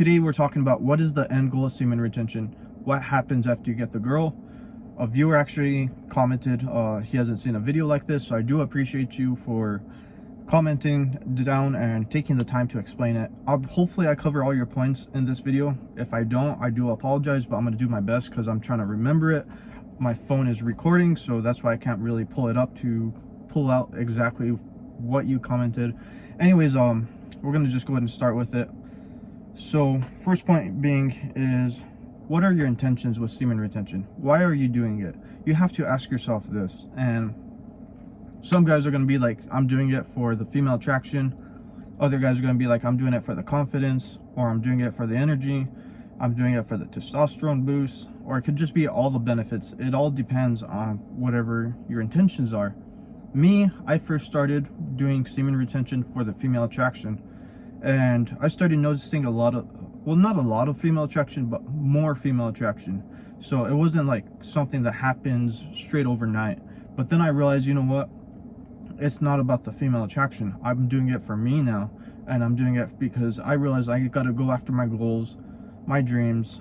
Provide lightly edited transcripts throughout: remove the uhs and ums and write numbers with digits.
today we're talking about what is the end goal of semen retention, what happens after you get the girl. A viewer actually commented he hasn't seen a video like this, so I do appreciate you for commenting down and taking the time to explain it. Hopefully I cover all your points in this video. If I don't, I do apologize, but I'm going to do my best because I'm trying to remember it. My phone is recording, so that's why I can't really pull it up to pull out exactly what you commented. Anyways, we're going to just go ahead and start with it. So first point being is, what are your intentions with semen retention? Why are you doing it? You have to ask yourself this. And some guys are going to be like, I'm doing it for the female attraction. Other guys are going to be like, I'm doing it for the confidence, or I'm doing it for the energy, I'm doing it for the testosterone boost, or it could just be all the benefits. It all depends on whatever your intentions are. Me, I first started doing semen retention for the female attraction, and I started noticing a lot of, well, not a lot of female attraction, but more female attraction. So it wasn't like something that happens straight overnight. But then I realized, you know what, it's not about the female attraction. I'm doing it for me now, and I'm doing it because I realized I gotta go after my goals, my dreams,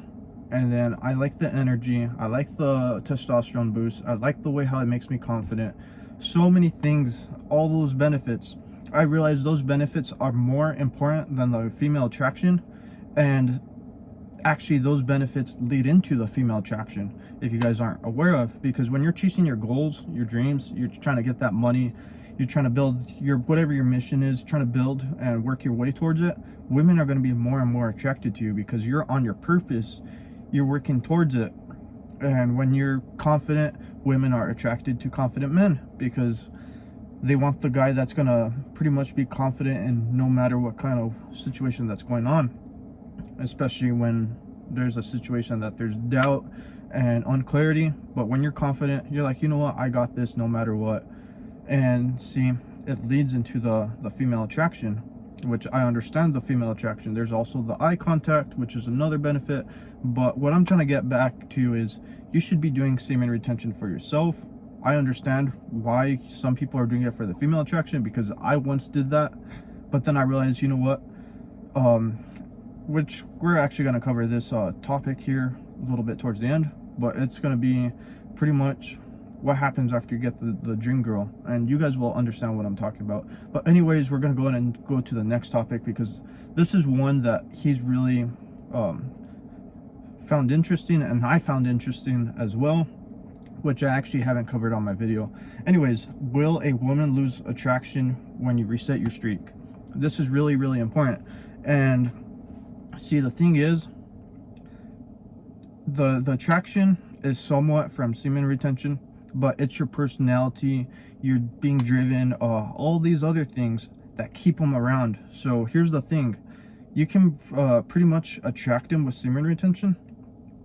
and then I like the energy, I like the testosterone boost, I like the way how it makes me confident. So many things, all those benefits. I realized those benefits are more important than the female attraction, and actually those benefits lead into the female attraction, if you guys aren't aware of. Because when you're chasing your goals, your dreams, you're trying to get that money, you're trying to build your, whatever your mission is, trying to build and work your way towards it, women are going to be more and more attracted to you because you're on your purpose, you're working towards it. And when you're confident, women are attracted to confident men because they want the guy that's gonna pretty much be confident in no matter what kind of situation that's going on, especially when there's a situation that there's doubt and unclarity. But when you're confident, you're like, you know what, I got this no matter what. And see, it leads into the female attraction, which I understand the female attraction. There's also the eye contact, which is another benefit. But what I'm trying to get back to is, you should be doing semen retention for yourself. I understand why some people are doing it for the female attraction, because I once did that. But then I realized, you know what, which we're actually going to cover this topic here a little bit towards the end, but it's going to be pretty much what happens after you get the dream girl, and you guys will understand what I'm talking about. But anyways, we're going to go ahead and go to the next topic, because this is one that he's really found interesting, and I found interesting as well, which I actually haven't covered on my video. Anyways, will a woman lose attraction when you reset your streak? This is really, really important. And see, the thing is, the attraction is somewhat from semen retention, but it's your personality, you're being driven, all these other things that keep them around. So here's the thing, you can pretty much attract them with semen retention,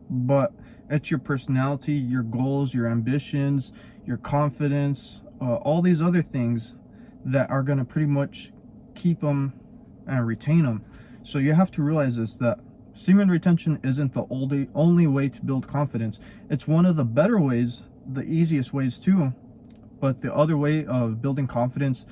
but it's your personality, your goals, your ambitions, your confidence, all these other things that are going to pretty much keep them and retain them. So you have to realize this, that semen retention isn't the only way to build confidence. It's one of the better ways, the easiest ways too. But the other way of building confidence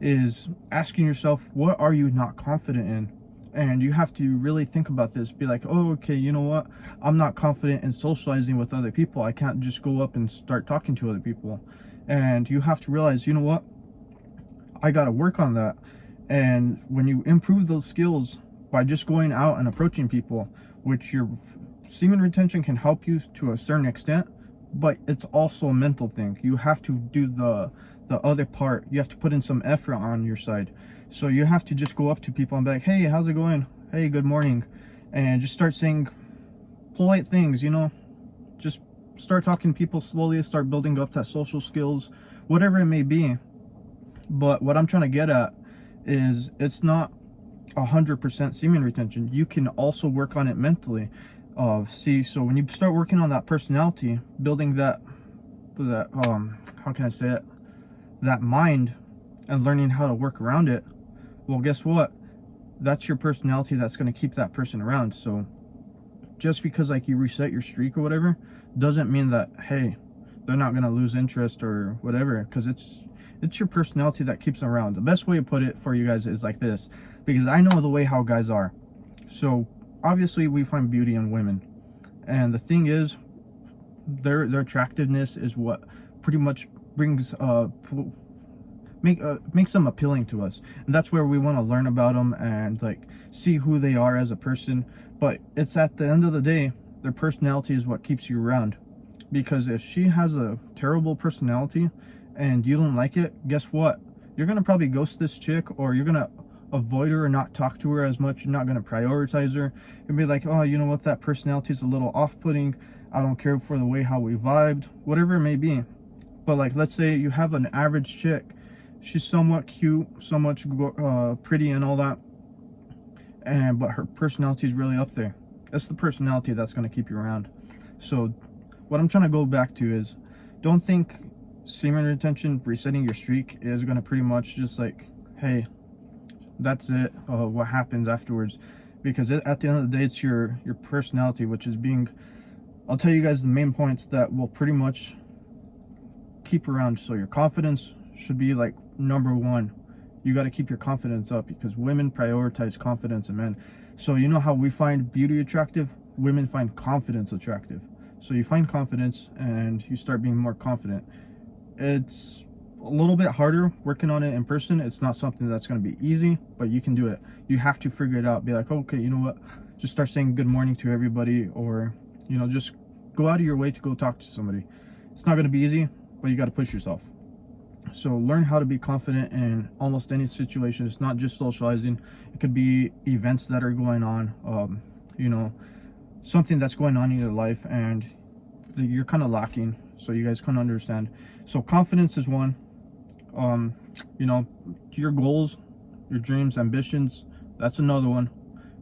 is asking yourself, what are you not confident in? And you have to really think about this. Be like, oh, okay, you know what? I'm not confident in socializing with other people. I can't just go up and start talking to other people. And you have to realize, you know what? I got to work on that. And when you improve those skills by just going out and approaching people, which your semen retention can help you to a certain extent, but it's also a mental thing. You have to do the other part. You have to put in some effort on your side. So you have to just go up to people and be like, hey, how's it going? Hey, good morning. And just start saying polite things, you know, just start talking to people slowly, start building up that social skills, whatever it may be. But what I'm trying to get at is, it's not 100% semen retention. You can also work on it mentally. See, so when you start working on that personality, building that how can I say it, that mind, and learning how to work around it, well, guess what, that's your personality that's going to keep that person around. So just because like you reset your streak or whatever doesn't mean that, hey, they're not going to lose interest or whatever, because it's your personality that keeps them around. The best way to put it for you guys is like this, because I know the way how guys are. So obviously we find beauty in women, and the thing is, their attractiveness is what pretty much brings makes them appealing to us, and that's where we want to learn about them and like see who they are as a person. But it's at the end of the day, their personality is what keeps you around. Because if she has a terrible personality and you don't like it, guess what? You're gonna probably ghost this chick, or you're gonna avoid her and not talk to her as much. You're not gonna prioritize her. You'll be like, oh, you know what, that personality is a little off-putting. I don't care for the way how we vibed, whatever it may be. But like, let's say you have an average chick. She's somewhat cute, somewhat pretty and all that, but her personality is really up there. It's the personality that's gonna keep you around. So what I'm trying to go back to is, don't think semen retention, resetting your streak, is going to pretty much just like, hey, that's it, what happens afterwards. Because at the end of the day, it's your personality, which is being, I'll tell you guys the main points that will pretty much keep around. So your confidence should be like number one. You got to keep your confidence up, because women prioritize confidence in men. So you know how we find beauty attractive? Women find confidence attractive. So you find confidence and you start being more confident. It's a little bit harder working on it in person. It's not something that's going to be easy, but you can do it. You have to figure it out. Be like, okay, you know what? Just start saying good morning to everybody, or, you know, just go out of your way to go talk to somebody. It's not going to be easy, but you got to push yourself. So learn how to be confident in almost any situation. It's not just socializing. It could be events that are going on, you know, something that's going on in your life and you're kind of lacking, so you guys can understand. So confidence is one. You know, your goals, your dreams, ambitions, that's another one.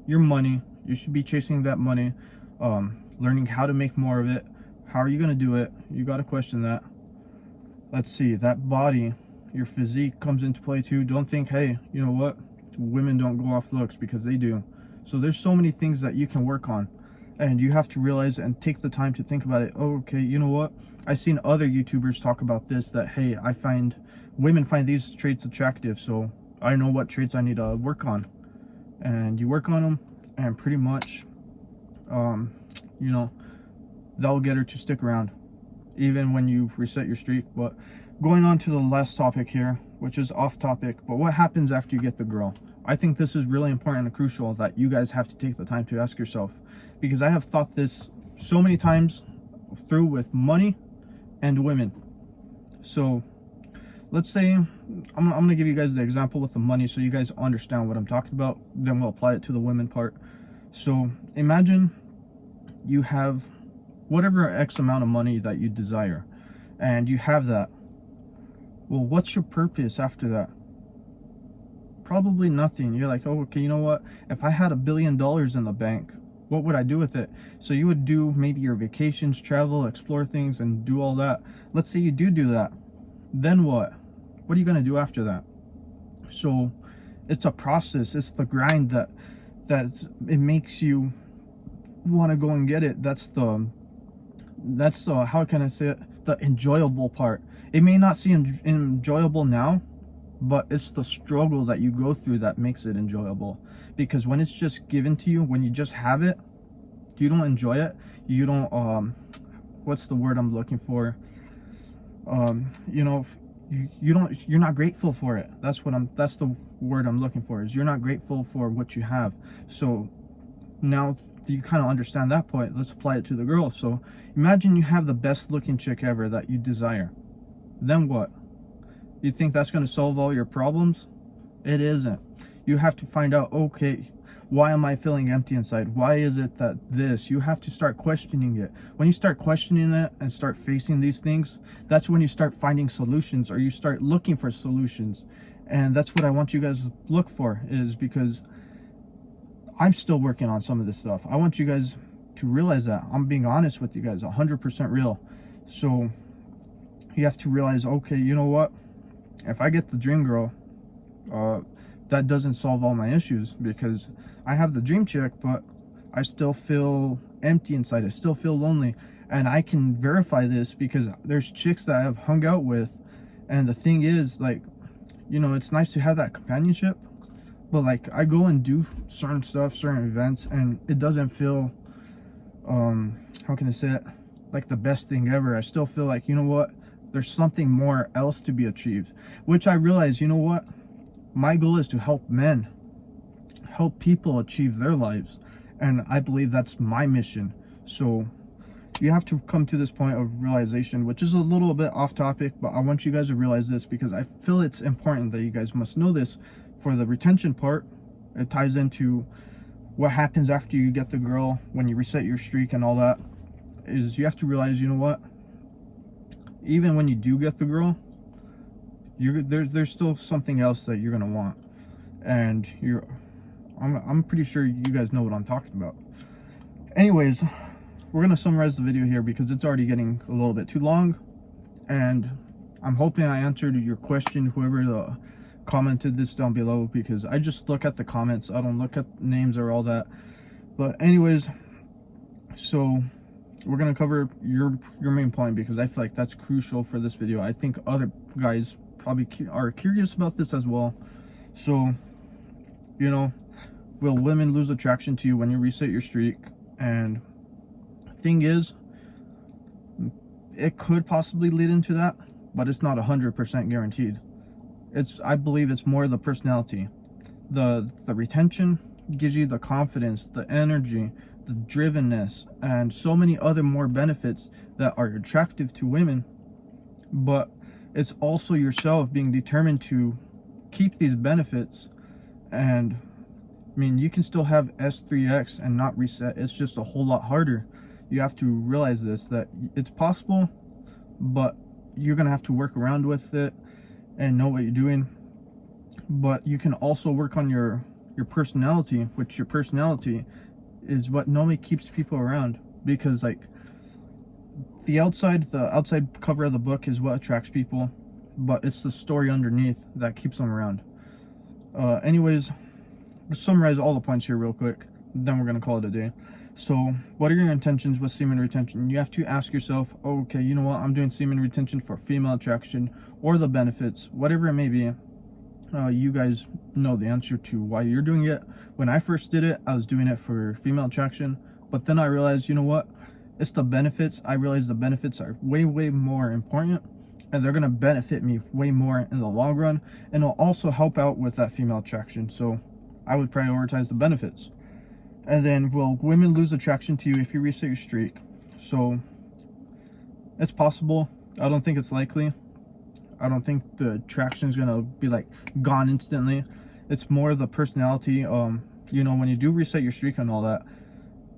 Your money, you should be chasing that money, learning how to make more of it. How are you going to do it? You got to question that. Let's see, that body, your physique comes into play too. Don't think, hey, you know what, women don't go off looks, because they do. So there's so many things that you can work on, and you have to realize and take the time to think about it. Oh, okay, you know what, I've seen other YouTubers talk about this, that hey, I find women find these traits attractive, so I know what traits I need to work on. And you work on them, and pretty much you know, that'll get her to stick around even when you reset your streak. But going on to the last topic here, which is off topic, but what happens after you get the girl? I think this is really important and crucial that you guys have to take the time to ask yourself, because I have thought this so many times through with money and women. So let's say, I'm gonna give you guys the example with the money so you guys understand what I'm talking about, then we'll apply it to the women part. So imagine you have whatever X amount of money that you desire, and you have that. Well, what's your purpose after that? Probably nothing. You're like, oh, okay, you know what, if I had $1 billion in the bank, what would I do with it? So you would do maybe your vacations, travel, explore things, and do all that. Let's say you do that. Then what are you going to do after that? So it's a process. It's the grind that it makes you want to go and get it. That's the how can I say it, the enjoyable part. It may not seem enjoyable now, but it's the struggle that you go through that makes it enjoyable. Because when it's just given to you, when you just have it, you don't enjoy it. You don't what's the word I'm looking for, you know, you're not grateful for it. That's the word I'm looking for, is you're not grateful for what you have. So now you kind of understand that point. Let's apply it to the girl. So imagine you have the best looking chick ever that you desire. Then what? You think that's going to solve all your problems? It isn't. You have to find out, okay, why am I feeling empty inside? Why is it that this? You have to start questioning it. When you start questioning it and start facing these things, that's when you start finding solutions, or you start looking for solutions. And that's what I want you guys to look for, is because I'm still working on some of this stuff. I want you guys to realize that. I'm being honest with you guys, 100% real. So you have to realize, okay, you know what? If I get the dream girl, that doesn't solve all my issues, because I have the dream chick, but I still feel empty inside. I still feel lonely. And I can verify this because there's chicks that I have hung out with. And the thing is, like, you know, it's nice to have that companionship, But like, I go and do certain stuff, certain events, and it doesn't feel, how can I say it, like the best thing ever. I still feel like, you know what, there's something more else to be achieved, which I realize, you know what, my goal is to help men, help people achieve their lives, and I believe that's my mission. So you have to come to this point of realization, which is a little bit off topic, but I want you guys to realize this because I feel it's important that you guys must know this. For the retention part, it ties into what happens after you get the girl, when you reset your streak and all that, is you have to realize, you know what, even when you do get the girl, there's still something else that you're gonna want, and I'm pretty sure you guys know what I'm talking about. Anyways, we're gonna summarize the video here because it's already getting a little bit too long, and I'm hoping I answered your question, whoever commented this down below, because I just look at the comments, I don't look at names or all that. But anyways, so we're gonna cover your main point because I feel like that's crucial for this video. I think other guys probably are curious about this as well. So, you know, will women lose attraction to you when you reset your streak? And thing is, it could possibly lead into that, but it's not 100% guaranteed. I believe it's more the personality. The retention gives you the confidence, the energy, the drivenness, and so many other more benefits that are attractive to women. But it's also yourself being determined to keep these benefits. And I mean, you can still have S3X and not reset. It's just a whole lot harder. You have to realize this, that it's possible, but you're gonna have to work around with it and know what you're doing. But you can also work on your personality, which your personality is what normally keeps people around, because like the outside cover of the book is what attracts people, but it's the story underneath that keeps them around. Anyways, let's summarize all the points here real quick, then we're gonna call it a day. So what are your intentions with semen retention? You have to ask yourself, okay, you know what, I'm doing semen retention for female attraction or the benefits, whatever it may be. You guys know the answer to why you're doing it. When I first did it, I was doing it for female attraction, but then I realized, you know what, it's the benefits. I realized the benefits are way more important, and they're gonna benefit me way more in the long run, and it'll also help out with that female attraction. So I would prioritize the benefits. And then, will women lose attraction to you if you reset your streak? So it's possible. I don't think it's likely. I don't think the attraction is gonna be like gone instantly. It's more the personality. You know, when you do reset your streak and all that,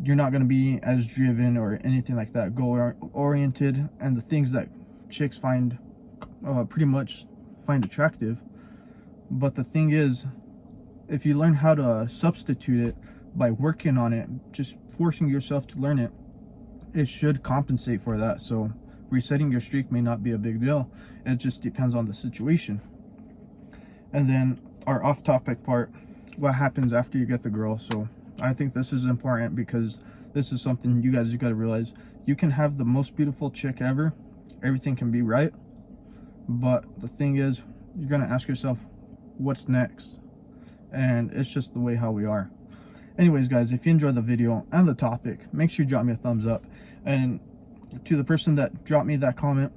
you're not gonna be as driven or anything like that, goal oriented, and the things that chicks pretty much find attractive. But the thing is, if you learn how to substitute it by working on it, just forcing yourself to learn it, it should compensate for that. So resetting your streak may not be a big deal. It just depends on the situation. And then our off-topic part, what happens after you get the girl. So I think this is important because this is something you got to realize. You can have the most beautiful chick ever, everything can be right, but the thing is, you're gonna ask yourself, what's next? And it's just the way how we are. Anyways, guys, if you enjoyed the video and the topic, make sure you drop me a thumbs up. And to the person that dropped me that comment,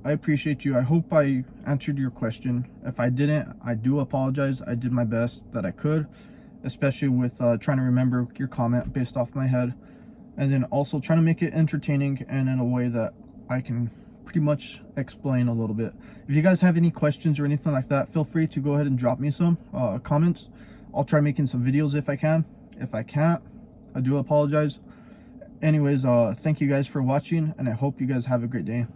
I appreciate you. I hope I answered your question. If I didn't, I do apologize. I did my best that I could, especially with trying to remember your comment based off my head, and then also trying to make it entertaining and in a way that I can pretty much explain a little bit. If you guys have any questions or anything like that, feel free to go ahead and drop me some comments. I'll try making some videos if I can. If I can't, I do apologize. Anyways, thank you guys for watching, and I hope you guys have a great day.